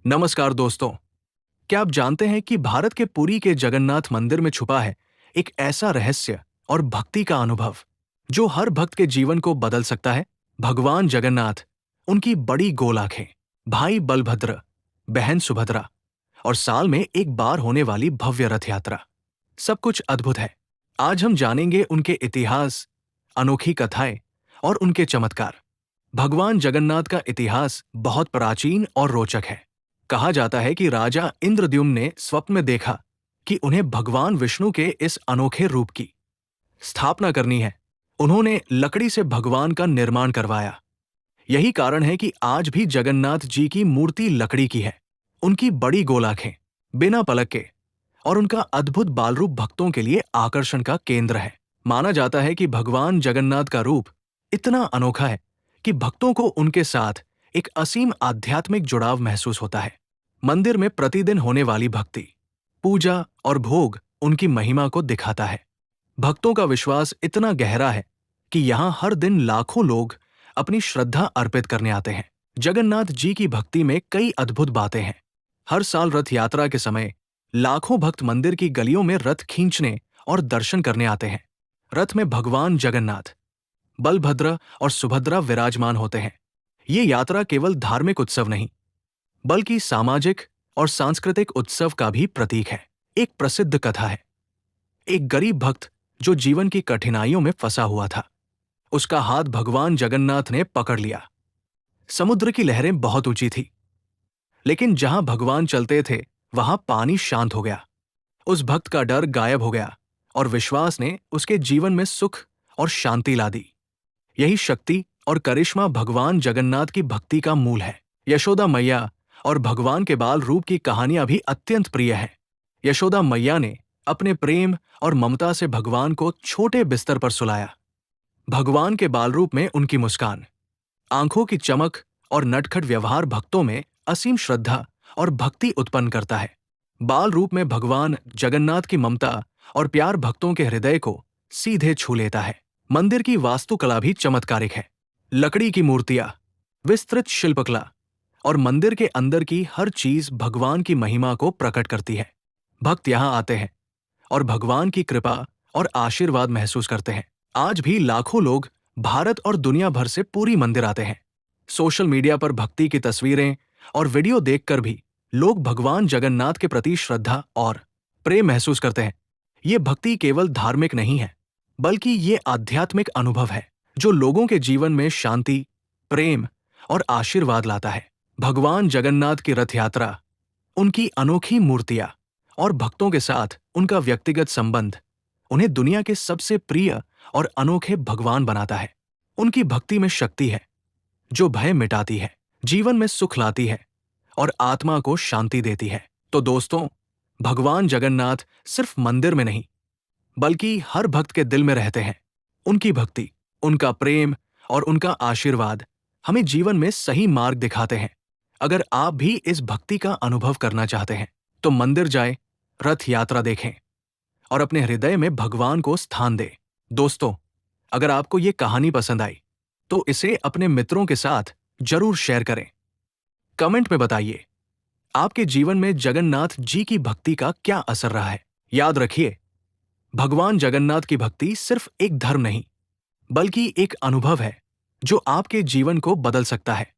नमस्कार दोस्तों। क्या आप जानते हैं कि भारत के पुरी के जगन्नाथ मंदिर में छुपा है एक ऐसा रहस्य और भक्ति का अनुभव जो हर भक्त के जीवन को बदल सकता है। भगवान जगन्नाथ, उनकी बड़ी गोल आंखें, भाई बलभद्र, बहन सुभद्रा और साल में एक बार होने वाली भव्य रथ यात्रा, सब कुछ अद्भुत है। आज हम जानेंगे उनके इतिहास, अनोखी कथाएं और उनके चमत्कार। भगवान जगन्नाथ का इतिहास बहुत प्राचीन और रोचक है। कहा जाता है कि राजा इंद्रद्युम्न ने स्वप्न में देखा कि उन्हें भगवान विष्णु के इस अनोखे रूप की स्थापना करनी है। उन्होंने लकड़ी से भगवान का निर्माण करवाया। यही कारण है कि आज भी जगन्नाथ जी की मूर्ति लकड़ी की है। उनकी बड़ी गोल आंखें, बिना पलक के, और उनका अद्भुत बाल रूप भक्तों के लिए आकर्षण का केंद्र है। माना जाता है कि भगवान जगन्नाथ का रूप इतना अनोखा है कि भक्तों को उनके साथ एक असीम आध्यात्मिक जुड़ाव महसूस होता है। मंदिर में प्रतिदिन होने वाली भक्ति, पूजा और भोग उनकी महिमा को दिखाता है। भक्तों का विश्वास इतना गहरा है कि यहाँ हर दिन लाखों लोग अपनी श्रद्धा अर्पित करने आते हैं। जगन्नाथ जी की भक्ति में कई अद्भुत बातें हैं। हर साल रथ यात्रा के समय लाखों भक्त मंदिर की गलियों में रथ खींचने और दर्शन करने आते हैं। रथ में भगवान जगन्नाथ, बलभद्र और सुभद्रा विराजमान होते हैं। ये यात्रा केवल धार्मिक उत्सव नहीं, बल्कि सामाजिक और सांस्कृतिक उत्सव का भी प्रतीक है। एक प्रसिद्ध कथा है, एक गरीब भक्त जो जीवन की कठिनाइयों में फंसा हुआ था। उसका हाथ भगवान जगन्नाथ ने पकड़ लिया। समुद्र की लहरें बहुत ऊंची थी, लेकिन जहां भगवान चलते थे वहां पानी शांत हो गया। उस भक्त का डर गायब हो गया और विश्वास ने उसके जीवन में सुख और शांति ला दी। यही शक्ति और करिश्मा भगवान जगन्नाथ की भक्ति का मूल है। यशोदा मैया और भगवान के बाल रूप की कहानियां भी अत्यंत प्रिय हैं। यशोदा मैया ने अपने प्रेम और ममता से भगवान को छोटे बिस्तर पर सुलाया। भगवान के बाल रूप में उनकी मुस्कान, आंखों की चमक और नटखट व्यवहार भक्तों में असीम श्रद्धा और भक्ति उत्पन्न करता है। बाल रूप में भगवान जगन्नाथ की ममता और प्यार भक्तों के हृदय को सीधे छू लेता है। मंदिर की वास्तुकला भी चमत्कारिक है। लकड़ी की मूर्तियां, विस्तृत शिल्पकला और मंदिर के अंदर की हर चीज भगवान की महिमा को प्रकट करती है। भक्त यहाँ आते हैं और भगवान की कृपा और आशीर्वाद महसूस करते हैं। आज भी लाखों लोग भारत और दुनिया भर से पूरी मंदिर आते हैं। सोशल मीडिया पर भक्ति की तस्वीरें और वीडियो देखकर भी लोग भगवान जगन्नाथ के प्रति श्रद्धा और प्रेम महसूस करते हैं। ये भक्ति केवल धार्मिक नहीं है, बल्कि ये आध्यात्मिक अनुभव है जो लोगों के जीवन में शांति, प्रेम और आशीर्वाद लाता है। भगवान जगन्नाथ की रथ यात्रा, उनकी अनोखी मूर्तियां और भक्तों के साथ उनका व्यक्तिगत संबंध उन्हें दुनिया के सबसे प्रिय और अनोखे भगवान बनाता है। उनकी भक्ति में शक्ति है जो भय मिटाती है, जीवन में सुख लाती है और आत्मा को शांति देती है। तो दोस्तों, भगवान जगन्नाथ सिर्फ मंदिर में नहीं, बल्कि हर भक्त के दिल में रहते हैं। उनकी भक्ति, उनका प्रेम और उनका आशीर्वाद हमें जीवन में सही मार्ग दिखाते हैं। अगर आप भी इस भक्ति का अनुभव करना चाहते हैं तो मंदिर जाएं, रथ यात्रा देखें और अपने हृदय में भगवान को स्थान दें। दोस्तों, अगर आपको ये कहानी पसंद आई तो इसे अपने मित्रों के साथ जरूर शेयर करें। कमेंट में बताइए आपके जीवन में जगन्नाथ जी की भक्ति का क्या असर रहा है। याद रखिए, भगवान जगन्नाथ की भक्ति सिर्फ एक धर्म नहीं, बल्कि एक अनुभव है जो आपके जीवन को बदल सकता है।